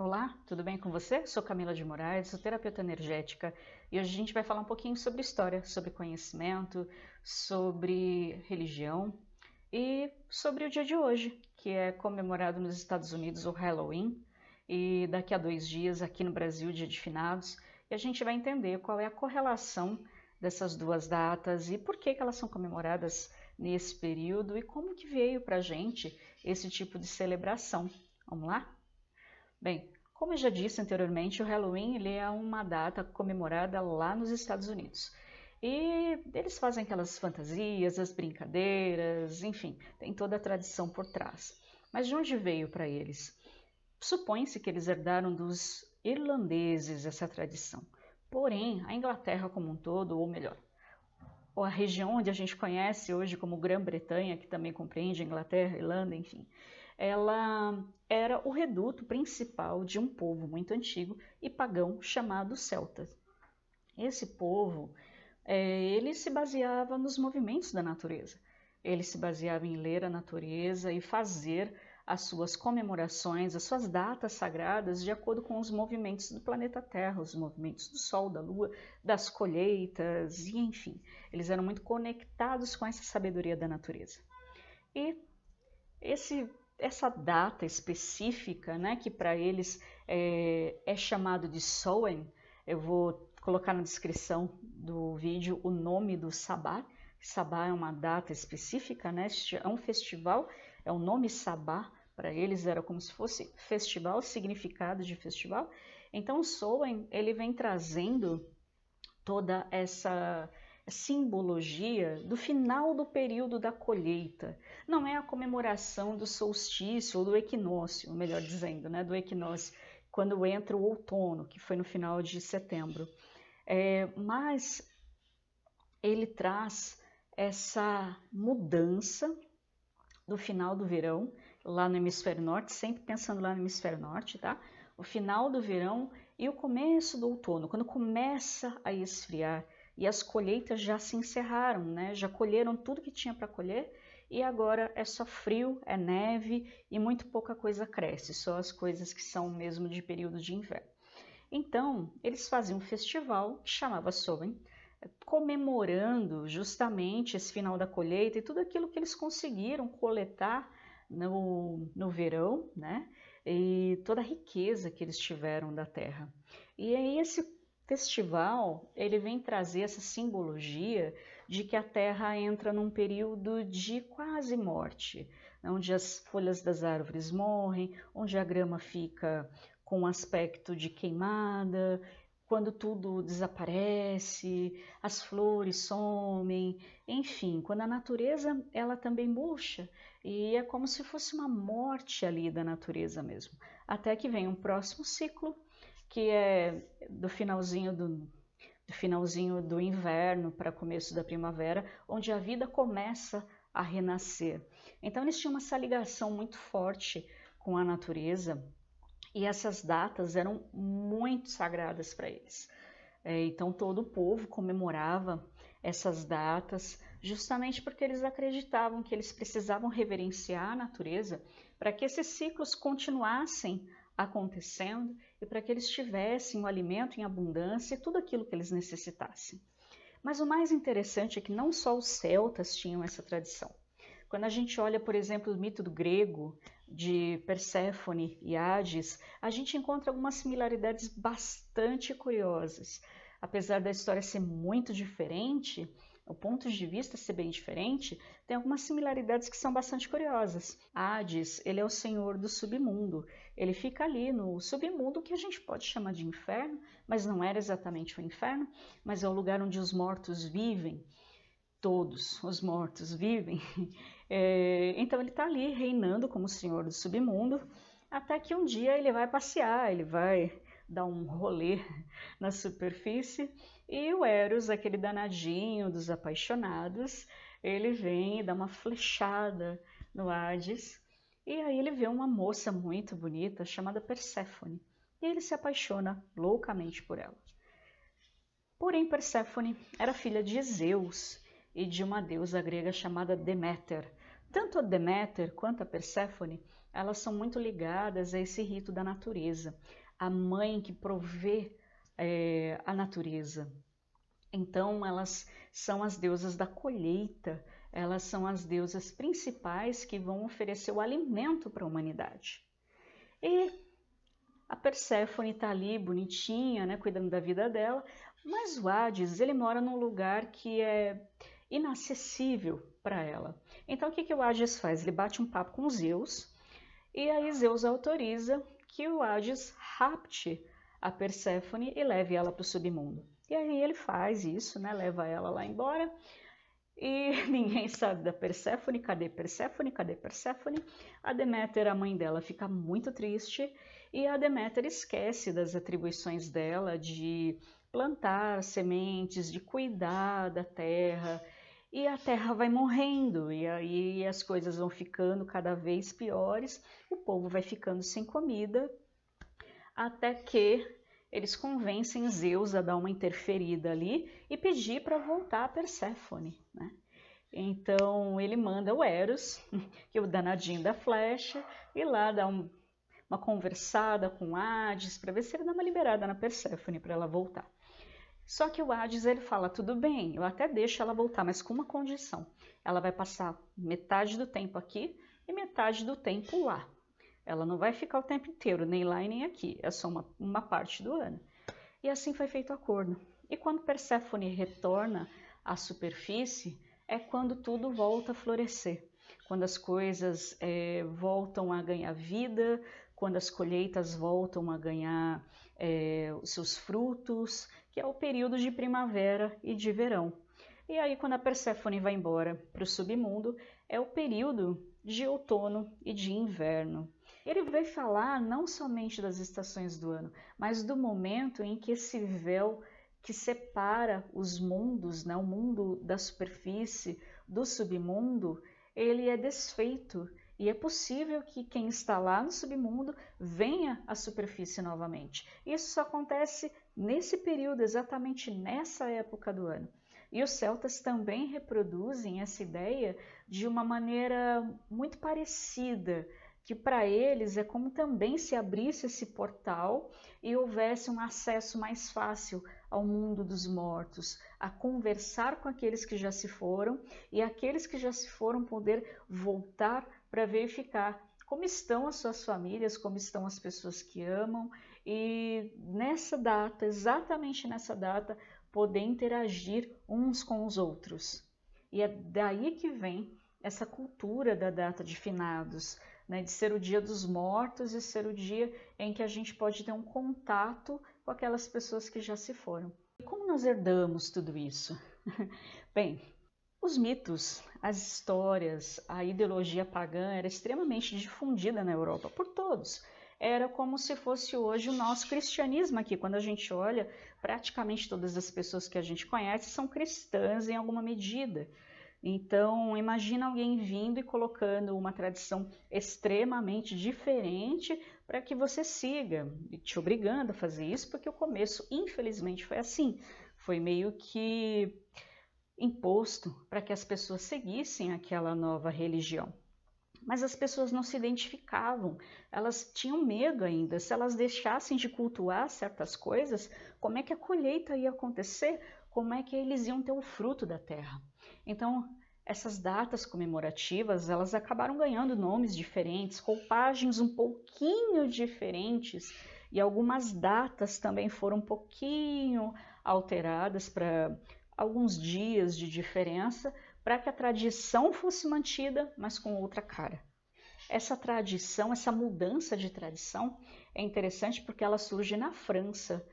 Olá, tudo bem com você? Sou Camila de Moraes, sou terapeuta energética e hoje a gente vai falar um pouquinho sobre história, sobre conhecimento, sobre religião e sobre o dia de hoje, que é comemorado nos Estados Unidos o Halloween e daqui a 2 dias aqui no Brasil, Dia de Finados, e a gente vai entender qual é a correlação dessas duas datas e por que elas são comemoradas nesse período e como que veio para a gente esse tipo de celebração. Vamos lá? Bem, como eu já disse anteriormente, o Halloween ele é uma data comemorada lá nos Estados Unidos. E eles fazem aquelas fantasias, as brincadeiras, enfim, tem toda a tradição por trás. Mas de onde veio para eles? Supõe-se que eles herdaram dos irlandeses essa tradição. Porém, a Inglaterra como um todo, ou melhor, ou a região onde a gente conhece hoje como Grã-Bretanha, que também compreende Inglaterra, Irlanda, enfim, ela era o reduto principal de um povo muito antigo e pagão chamado celtas. Esse povo, ele se baseava nos movimentos da natureza. Ele se baseava em ler a natureza e fazer as suas comemorações, as suas datas sagradas de acordo com os movimentos do planeta Terra, os movimentos do Sol, da Lua, das colheitas, e enfim. Eles eram muito conectados com essa sabedoria da natureza. E essa data específica, né, que para eles é chamado de Samhain, eu vou colocar na descrição do vídeo o nome do Sabá. Sabá é uma data específica, né, é um festival, é o nome Sabá, para eles era como se fosse festival, significado de festival. Então o Samhain, ele vem trazendo toda essa simbologia do final do período da colheita. Não é a comemoração do solstício ou do equinócio, melhor dizendo, né, do equinócio, quando entra o outono, que foi no final de setembro. Mas ele traz essa mudança do final do verão, lá no hemisfério norte, sempre pensando lá no hemisfério norte, tá? O final do verão e o começo do outono, quando começa a esfriar e as colheitas já se encerraram, né? Já colheram tudo que tinha para colher e agora é só frio, é neve e muito pouca coisa cresce, só as coisas que são mesmo de período de inverno. Então, eles faziam um festival que chamava Samhain, comemorando justamente esse final da colheita e tudo aquilo que eles conseguiram coletar no verão, né? E toda a riqueza que eles tiveram da terra. E aí esse festival, ele vem trazer essa simbologia de que a terra entra num período de quase morte, onde as folhas das árvores morrem, onde a grama fica com um aspecto de queimada, quando tudo desaparece, as flores somem, enfim, quando a natureza ela também murcha e é como se fosse uma morte ali da natureza mesmo. Até que vem um próximo ciclo, que é do finalzinho do inverno para começo da primavera, onde a vida começa a renascer. Então eles tinham essa ligação muito forte com a natureza. E essas datas eram muito sagradas para eles. Então todo o povo comemorava essas datas justamente porque eles acreditavam que eles precisavam reverenciar a natureza para que esses ciclos continuassem acontecendo e para que eles tivessem o alimento em abundância e tudo aquilo que eles necessitassem. Mas o mais interessante é que não só os celtas tinham essa tradição. Quando a gente olha, por exemplo, o mito do grego de Perséfone e Hades, a gente encontra algumas similaridades bastante curiosas. Apesar da história ser muito diferente, o ponto de vista ser bem diferente, tem algumas similaridades que são bastante curiosas. Hades, ele é o senhor do submundo. Ele fica ali no submundo, que a gente pode chamar de inferno, mas não era exatamente o inferno, mas é o lugar onde os mortos vivem. Todos os mortos vivem. Então ele está ali reinando como senhor do submundo, até que um dia ele vai passear, ele vai dar um rolê na superfície e o Eros, aquele danadinho dos apaixonados, ele vem e dá uma flechada no Hades e aí ele vê uma moça muito bonita chamada Perséfone e ele se apaixona loucamente por ela. Porém, Perséfone era filha de Zeus e de uma deusa grega chamada Deméter. Tanto a Deméter quanto a Perséfone, elas são muito ligadas a esse rito da natureza, a mãe que provê a natureza. Então, elas são as deusas da colheita, elas são as deusas principais que vão oferecer o alimento para a humanidade. E a Perséfone está ali, bonitinha, né, cuidando da vida dela, mas o Hades, ele mora num lugar que é inacessível para ela. Então, o que o Hades faz? Ele bate um papo com Zeus, e aí Zeus autoriza que o Hades rapte a Perséfone e leve ela para o submundo. E aí ele faz isso, né? Leva ela lá embora. E ninguém sabe da Perséfone. Cadê Perséfone? Cadê Perséfone? A Deméter, a mãe dela, fica muito triste. E a Deméter esquece das atribuições dela de plantar sementes, de cuidar da terra. E a terra vai morrendo, e aí as coisas vão ficando cada vez piores, o povo vai ficando sem comida, até que eles convencem Zeus a dar uma interferida ali e pedir para voltar a Perséfone, né? Então ele manda o Eros, que é o danadinho da flecha, ir lá dar uma conversada com Hades para ver se ele dá uma liberada na Perséfone para ela voltar. Só que o Hades, ele fala, tudo bem, eu até deixo ela voltar, mas com uma condição. Ela vai passar metade do tempo aqui e metade do tempo lá. Ela não vai ficar o tempo inteiro, nem lá e nem aqui. É só uma parte do ano. E assim foi feito o acordo. E quando Perséfone retorna à superfície, é quando tudo volta a florescer. Quando as coisas voltam a ganhar vida, quando as colheitas voltam a ganhar os seus frutos, que é o período de primavera e de verão. E aí, quando a Perséfone vai embora para o submundo, é o período de outono e de inverno. Ele vai falar não somente das estações do ano, mas do momento em que esse véu que separa os mundos, né, o mundo da superfície do submundo, ele é desfeito. E é possível que quem está lá no submundo venha à superfície novamente. Isso só acontece nesse período, exatamente nessa época do ano. E os celtas também reproduzem essa ideia de uma maneira muito parecida, que para eles é como também se abrisse esse portal e houvesse um acesso mais fácil ao mundo dos mortos, a conversar com aqueles que já se foram e aqueles que já se foram poder voltar para verificar como estão as suas famílias, como estão as pessoas que amam e nessa data, exatamente nessa data, poder interagir uns com os outros. E é daí que vem essa cultura da data de finados, né, de ser o dia dos mortos e ser o dia em que a gente pode ter um contato com aquelas pessoas que já se foram. E como nós herdamos tudo isso? Bem, os mitos, as histórias, a ideologia pagã era extremamente difundida na Europa por todos. Era como se fosse hoje o nosso cristianismo aqui. Quando a gente olha, praticamente todas as pessoas que a gente conhece são cristãs em alguma medida. Então, imagina alguém vindo e colocando uma tradição extremamente diferente para que você siga, e te obrigando a fazer isso, porque o começo, infelizmente, foi assim. Foi meio que imposto para que as pessoas seguissem aquela nova religião. Mas as pessoas não se identificavam, elas tinham medo ainda. Se elas deixassem de cultuar certas coisas, como é que a colheita ia acontecer? Como é que eles iam ter o fruto da terra? Então, essas datas comemorativas, elas acabaram ganhando nomes diferentes, roupagens um pouquinho diferentes, e algumas datas também foram um pouquinho alteradas para alguns dias de diferença, para que a tradição fosse mantida, mas com outra cara. Essa tradição, essa mudança de tradição é interessante porque ela surge na França,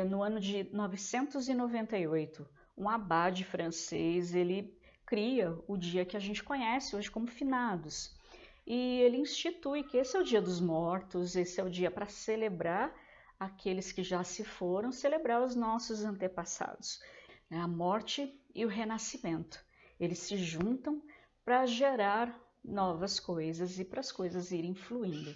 no ano de 998. Um abade francês, ele cria o dia que a gente conhece hoje como finados. E ele institui que esse é o dia dos mortos, esse é o dia para celebrar aqueles que já se foram, celebrar os nossos antepassados. A morte e o renascimento. Eles se juntam para gerar novas coisas e para as coisas irem fluindo.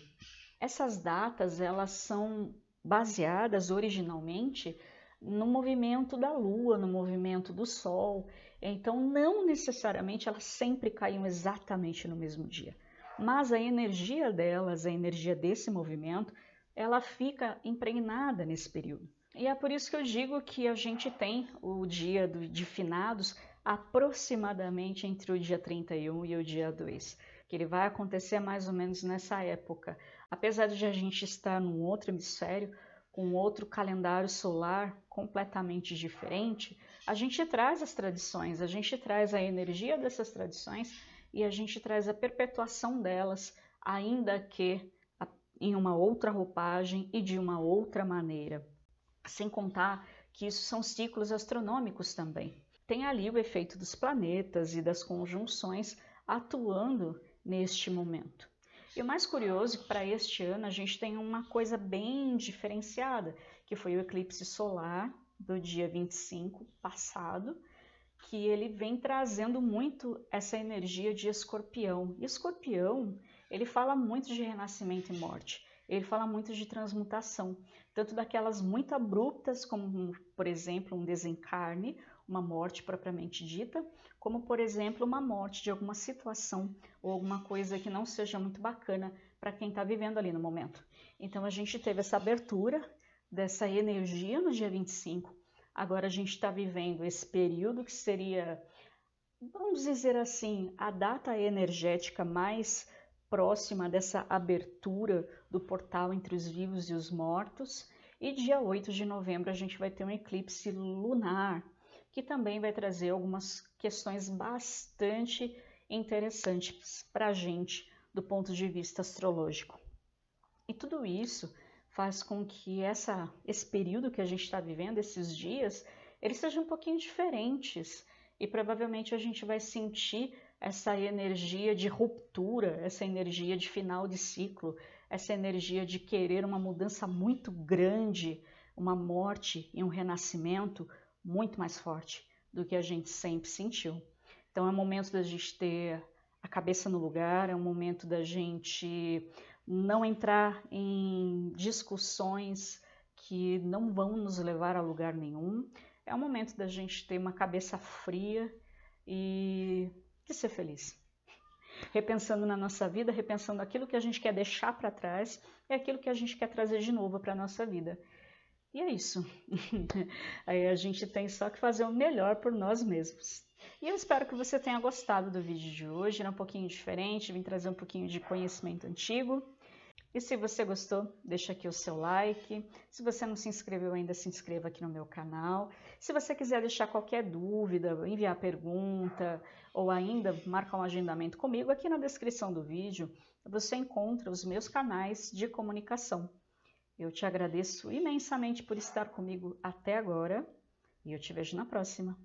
Essas datas, elas são baseadas originalmente no movimento da Lua, no movimento do Sol. Então, não necessariamente elas sempre caíam exatamente no mesmo dia, mas a energia delas, a energia desse movimento, ela fica impregnada nesse período. E é por isso que eu digo que a gente tem o dia de finados aproximadamente entre o dia 31 e o dia 2, que ele vai acontecer mais ou menos nessa época. Apesar de a gente estar num outro hemisfério, com outro calendário solar completamente diferente, a gente traz as tradições, a gente traz a energia dessas tradições e a gente traz a perpetuação delas, ainda que em uma outra roupagem e de uma outra maneira. Sem contar que isso são ciclos astronômicos também. Tem ali o efeito dos planetas e das conjunções atuando neste momento. E o mais curioso é que para este ano a gente tem uma coisa bem diferenciada, que foi o eclipse solar do dia 25 passado, que ele vem trazendo muito essa energia de Escorpião. E Escorpião, ele fala muito de renascimento e morte, ele fala muito de transmutação, tanto daquelas muito abruptas, como, por exemplo, um desencarne, uma morte propriamente dita, como, por exemplo, uma morte de alguma situação ou alguma coisa que não seja muito bacana para quem está vivendo ali no momento. Então, a gente teve essa abertura dessa energia no dia 25. Agora a gente está vivendo esse período que seria, vamos dizer assim, a data energética mais próxima dessa abertura do portal entre os vivos e os mortos. E dia 8 de novembro a gente vai ter um eclipse lunar, que também vai trazer algumas questões bastante interessantes para a gente do ponto de vista astrológico. E tudo isso faz com que esse período que a gente está vivendo, esses dias, eles sejam um pouquinho diferentes. E provavelmente a gente vai sentir essa energia de ruptura, essa energia de final de ciclo, essa energia de querer uma mudança muito grande, uma morte e um renascimento muito mais forte do que a gente sempre sentiu. Então é um momento da gente ter a cabeça no lugar, é um momento da gente não entrar em discussões que não vão nos levar a lugar nenhum. É o momento da gente ter uma cabeça fria e de ser feliz. Repensando na nossa vida, repensando aquilo que a gente quer deixar para trás e aquilo que a gente quer trazer de novo para a nossa vida. E é isso. Aí a gente tem só que fazer o melhor por nós mesmos. E eu espero que você tenha gostado do vídeo de hoje. Era um pouquinho diferente, vim trazer um pouquinho de conhecimento antigo. E se você gostou, deixa aqui o seu like. Se você não se inscreveu ainda, se inscreva aqui no meu canal. Se você quiser deixar qualquer dúvida, enviar pergunta ou ainda marcar um agendamento comigo, aqui na descrição do vídeo você encontra os meus canais de comunicação. Eu te agradeço imensamente por estar comigo até agora e eu te vejo na próxima.